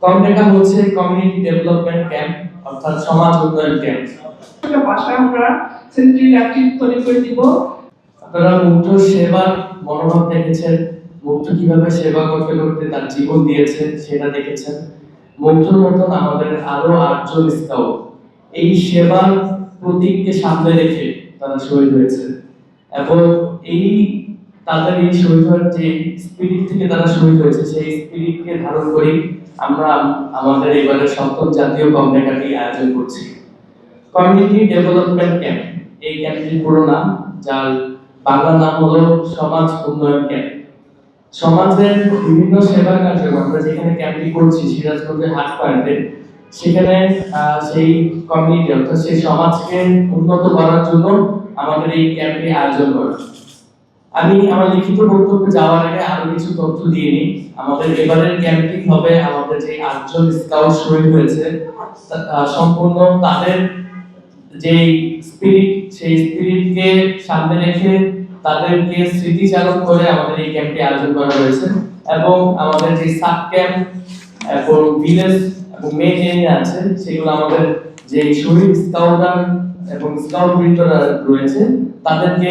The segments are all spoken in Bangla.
কমটেকা হচ্ছে কমিউনিটি ডেভেলপমেন্ট ক্যাম্প অর্থাৎ সমাজ উন্নয়ন ক্যাম্প। একটা ভাষা আমরা সেন্ট্রাল অ্যাক্টিভ তৈরি করে দিব। আপনারা মুক্ত সেবার মনোভাব দেখেছেন, মুক্ত কিভাবে সেবা করতে করতে তার জীবন দিয়েছে সেটা দেখেছেন। মুক্তর মতন আমাদের আরো 8 জন স্কাউট এই সেবার প্রতীককে সামনে রেখে তারা শহীদ হয়েছে এবং এই তাদের এই শহীদ হওয়ার যে স্পিরিট থেকে তারা শহীদ হয়েছে সেই স্পিরিটকে ধারণ করি আমরা আমাদের এবারে 7ম জাতীয় কমটেকাটি আয়োজন করছি। কমিউনিটি ডেভেলপমেন্ট ক্যাম্প এই ক্যাম্পটির পুরো নাম, যার বাংলা নাম হলো সমাজ উন্নয়ন ক্যাম্প। সমাজের বিভিন্ন সেবা কার্যক্রম আমরা যেখানে ক্যাম্পটি করছি সিরাজগঞ্জের হাট পয়েন্টে, সেখানে সেই কমিউনিটি অর্থাৎ সেই সমাজকে উন্নত করার জন্য আমাদের এই ক্যাম্পটি আয়োজন করা। আমি আমার লিখিত বক্তব্যে যাওয়ার আগে আরো কিছু তথ্য দিয়ে নিই। আমাদের এবারের ক্যাম্পটি হবে আমাদের যে 8 জন স্কাউট শহীদ হয়েছে সম্পূর্ণ তাদের যে স্পিরিট সেই স্পিরিটকে সামনে রেখে তাদেরকে স্মৃতিচারণ করে আমাদের এই ক্যাম্পটি আয়োজন করা হয়েছে এবং আমাদের যে সাব ক্যাম্প এবং ভিলেজ এবং মেইন এরিয়া আছে সেগুলো আমাদের যে শহীদ স্কাউটার এবং স্কাউট বৃন্দরা রয়েছে তাদেরকে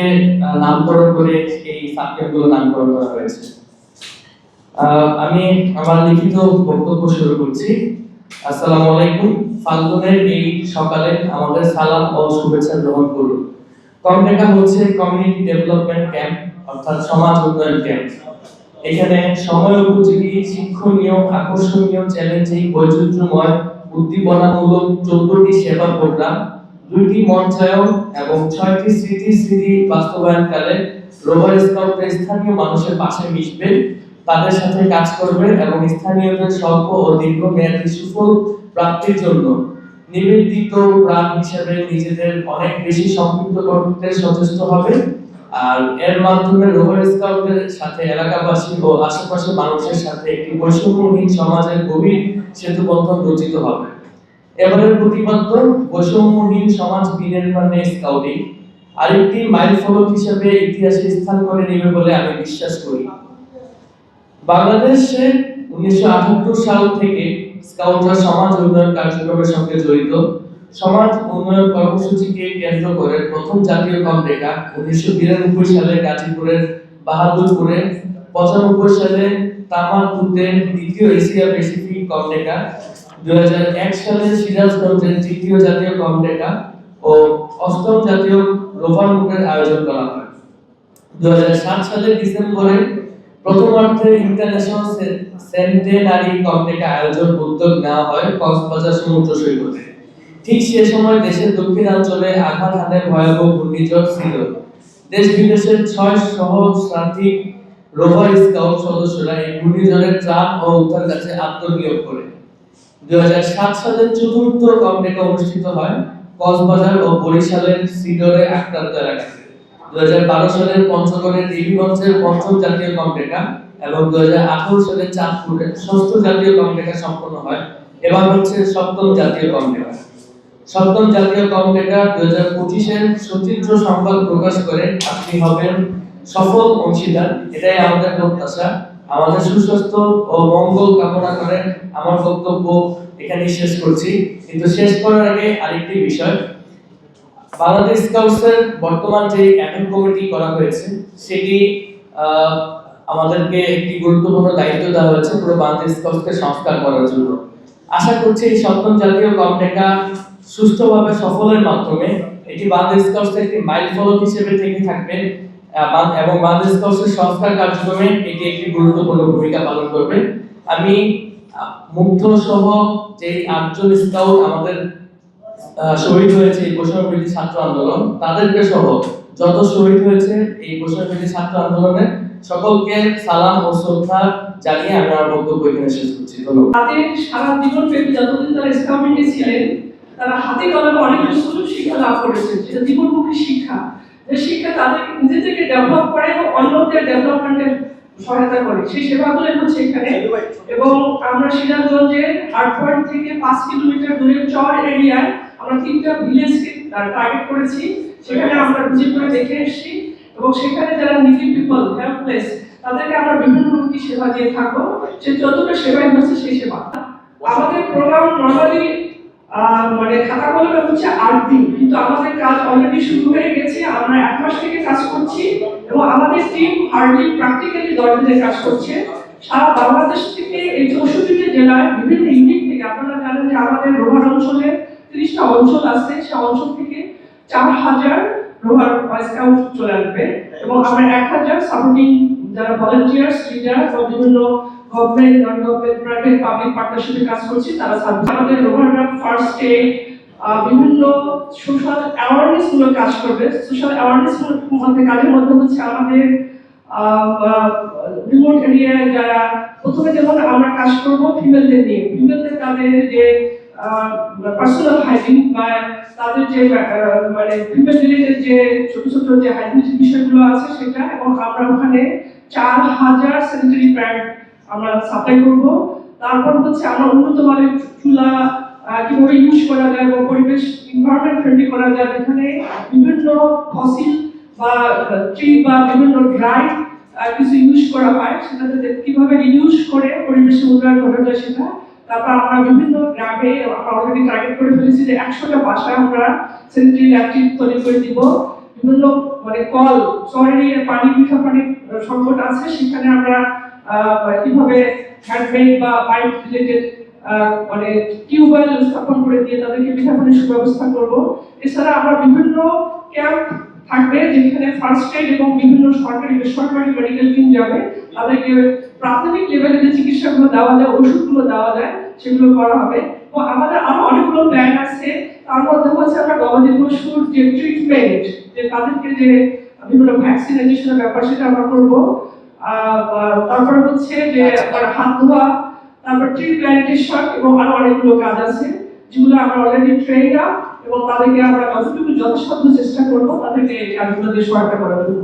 নামকরণ করে এই সাব ক্যাম্পগুলো নামকরণ করা হয়েছে। আমি আমার লিখিত বক্তব্য শুরু করছি। আসসালামু আলাইকুম। ফাল্গুনের এই সকালে আমাদের সালাম ও শুভেচ্ছা গ্রহণ করুন। কমটেকা হচ্ছে কমিউনিটি ডেভেলপমেন্ট ক্যাম্প অর্থাৎ সমাজ উন্নয়ন ক্যাম্প। এখানে সময় উপযোগী, শিক্ষণীয়, আকর্ষণীয়, চ্যালেঞ্জিং, বৈচিত্র্যময়, উদ্দীপনামূলক 14টি সেবা প্রোগ্রাম, 2টি মঞ্চায়ন এবং 6টি স্মৃতি বাস্তবায়নকালে রোভার স্কাউটরা স্থানীয় মানুষের পাশে মিশবে, তাদের সাথে কাজ করবে এবং স্থানীয়দের স্বল্প ও দীর্ঘমেয়াদী সুফল প্রাপ্তির জন্য নিবেদিত প্রাণ হিসেবে নিজেদের অনেক বেশি সম্পৃক্ত করতে সচেষ্ট হবে। আর এর মাধ্যমে রোভার স্কাউটের সাথে এলাকাবাসী ও আশেপাশের মানুষের সাথে একটি বৈষম্যহীন সমাজের গভীর সেতুবন্ধন রচিত হবে। এবারের প্রতিপাদ্য বৈষম্যহীন সমাজ বিনির্মাণে স্কাউটিং আরেকটি মাইলফলক হিসেবে ইতিহাসে স্থান করে নেবে বলে আমি বিশ্বাস করি। বাংলাদেশে 1978 সাল থেকে স্কাউটরা সমাজ উন্নয়ন কার্যক্রমের সঙ্গে জড়িত। সমাজ উন্নয়ন কর্মসূচিকে কেন্দ্র করে প্রথম জাতীয় কমটেকা 1992 সালে গাজীপুরের বাহাদুরপুরে, 95 সালে তামালপুরে দ্বিতীয় এশিয়া প্যাসিফিক কমটেকা, 2001 সালে সিরাজগঞ্জের তৃতীয় জাতীয় কমটেকা ও 8ম জাতীয় রোভার মুভের আয়োজন করা হয়। 2007 সালের ডিসেম্বরে প্রথমার্ধে ইন্টারন্যাশনাল সেন্টেনারি কমটেকা আয়োজন উদ্যোগ নেওয়া হয় কক্সবাজার সমুদ্র সৈকতে। ঠিক সে সময় দেশের দক্ষিণাঞ্চলে আঘাত হানে ভয়াবহ ঘূর্ণিঝড় ছিল। দেশ বিদেশের 6 সহস্রাধিক রোভার স্কাউট সদস্যরা এই ঘূর্ণিঝড়ের ত্রাণ ও উদ্ধার কাজে আত্মনিয়োগ করে। 2007 সালের চতুর্থ কমটেকা অনুষ্ঠিত হয় কক্সবাজার ও বরিশালের সিডরে আক্রান্ত এলাকায়। 2012 সালের পঞ্চগড়ের দেবীগঞ্জের 5ম জাতীয় কমটেকা এবং 2018 সালে চাঁদপুরে 6ষ্ঠ জাতীয় কমটেকা সম্পন্ন হয়। এবার হচ্ছে 7ম জাতীয় কমটেকা। 7ম জাতীয় কমটেকা 2025 এর সচিত্র সংবাদ প্রকাশ করে আপনি হবেন সফল অংশীদার, এটাই আমাদের প্রত্যাশা। আমাদের সুস্বাস্থ্য ও মঙ্গল কামনা করে আমার বক্তব্য এখানে শেষ করছি। কিন্তু শেষ করার আগে আরেকটি বিষয়, বাংলাদেশ স্কাউটসের বর্তমান যে অ্যাডহক কমিটি করা হয়েছে সেটি আমাদেরকে একটি গুরুত্বপূর্ণ দায়িত্ব দেওয়া হয়েছে পুরো বাংলাদেশ স্কাউটসকে সংস্কার করার জন্য। আশা করছি এই 7ম জাতীয় কমটেকা সুষ্ঠুভাবে সফলের মাধ্যমে এটি বাংলাদেশ স্কাউটসের একটি মাইলফলক হিসেবে থেকে থাকবে এবং বাংলাদেশ স্কাউটসের সংস্কার কার্যক্রমে এটি একটি গুরুত্বপূর্ণ ভূমিকা পালন করবে। আমি মুগ্ধ সহ যে 8 জন স্কাউট আমাদের শহীদ হয়েছে এই বৈষম্যবিরোধী ছাত্র আন্দোলন, তাদেরকে সহ যত শহীদ হয়েছে এই বৈষম্যবিরোধী ছাত্র আন্দোলনে সকলকে সালাম ও শ্রদ্ধা জানিয়ে আমি আমার বক্তব্য এখানে শেষ করছি। ধন্যবাদ। তাদের সারা জীবন ব্যাপী যতদিন তারা স্কাউটিংয়ে ছিলেন তারা হাতে কলমে অনেক সুযোগ শিক্ষা লাভ করেছেন, যেটা জীবনমুখী শিক্ষা, যে শিক্ষা তাদের নিজেদেরকে ডেভেলপ করে এবং অন্যদের ডেভেলপমেন্টের সহায়তা করে। সেই সেবাগুলো হচ্ছে এখানে। এবং আমরা সিরাজগঞ্জের হাট পয়েন্ট থেকে 5 কিলোমিটার দূরে চর এরিয়ায় আমরা 3টা ভিলেজকে টার্গেট করেছি। সেখানে আমরা ভিজিট করে দেখে এসেছি এবং সেখানে যারা নিডি পিপল, হেল্পলেস, তাদেরকে আমরা বিভিন্নমুখী সেবা দিয়ে থাকবো। সে যতটা সেবাই হচ্ছে সেই সেবা আমাদের প্রোগ্রাম নরমালি মানে খাতা কলমে হচ্ছে 8 দিন, কিন্তু আমাদের কাজ অলরেডি শুরু হয়ে গেছে। আমরা 1 মাস থেকে কাজ করছি এবং আমাদের টিম হার্ডলি প্র্যাকটিক্যালি 10 দিনের কাজ করছে। সারা বাংলাদেশ থেকে এই 64টি জেলায় বিভিন্ন ইউনিট থেকে, আপনারা জানেন যে আমাদের রোভার অঞ্চলে 30টা অঞ্চল আছে, সেই অঞ্চল থেকে 4000 রোভার স্কাউট চলে আসবে এবং আমরা 1000 সাপোর্টিং যারা ভলান্টিয়ার্স, লিডার বা বিভিন্ন government, non government, private, public পার্টনারশিপে কাজ করছি, তারা সার্ভিস। আমাদের রোভাররা ফার্স্ট এড, বিভিন্ন সোশ্যাল অ্যাওয়ারনেস মূলক কাজ করবে। সোশ্যাল অ্যাওয়ারনেস মধ্যে কাজের মধ্যে হচ্ছে আমাদের রিমোট এরিয়ায় যারা, প্রথমে যেমন আমরা কাজ করব ফিমেলদের নিয়ে, ফিমেলদের তাদের যে পার্সোনাল হাইজিন বা তাদের যে মানে ফিমেল রিলেটেড যে ছোট ছোট যে হাইজিন বিষয়গুলো আছে সেটা, এবং আমরা ওখানে 4000 স্যানিটারি প্যাড আমরা সাপ্লাই করব। তারপর হচ্ছে আমরা উন্নত মানের চুলা কিভাবে ইউজ করা যায় এবং পরিবেশ এনভায়রনমেন্ট ফ্রেন্ডলি করা যায়, যেখানে বিভিন্ন ফসিল বা ট্রি বা বিভিন্ন ড্রাই কিছু ইউজ করা হয়, সেটাতে কিভাবে রিউজ করে পরিবেশের উন্নয়ন করা যায় সেটা। তারপর আমরা বিভিন্ন গ্রামে আমরা অলরেডি টার্গেট করে ফেলেছি যে 100টা বাসায় আমরা স্যানিটারি ল্যাট্রিন তৈরি করে দিব। বিভিন্ন মানে কল, শহরে পানি, মিঠা পানির সংকট আছে, সেখানে আমরা কিভাবে হ্যান্ডমেড বা পাইপ রিলেটেড মানে টিউবওয়েল স্থাপন করে দিয়ে তাদেরকে মিঠা পানির সুব্যবস্থা করব। এছাড়া আমরা বিভিন্ন ক্যাম্প থাকবে যেখানে ফার্স্ট এড এবং বিভিন্ন সরকারি বেসরকারি মেডিকেল টিম যাবে, তাদেরকে প্রাথমিক লেভেলে যে চিকিৎসাগুলো দেওয়া যায়, ওষুধগুলো দেওয়া যায়, সেগুলো করা হবে। তো আমাদের আরো অনেকগুলো প্ল্যান আছে। তার মধ্যে হচ্ছে আমরা গবাদি পশুর যে ট্রিটমেন্ট, যে তাদেরকে যে বিভিন্ন ভ্যাকসিনেশনের ব্যাপার, সেটা আমরা করবো। তারপরে হচ্ছে যে হাত ধোয়া, তারপর ট্রি প্ল্যান্টেশন এবং আরো অনেকগুলো কাজ আছে যেগুলো আমরা অলরেডি ট্রেন্ড আপ, এবং তাদেরকে আমরা যতটুকু যথাসাধ্য চেষ্টা করবো তাদেরকে এই কাজগুলো দিয়ে সহায়তা করার জন্য।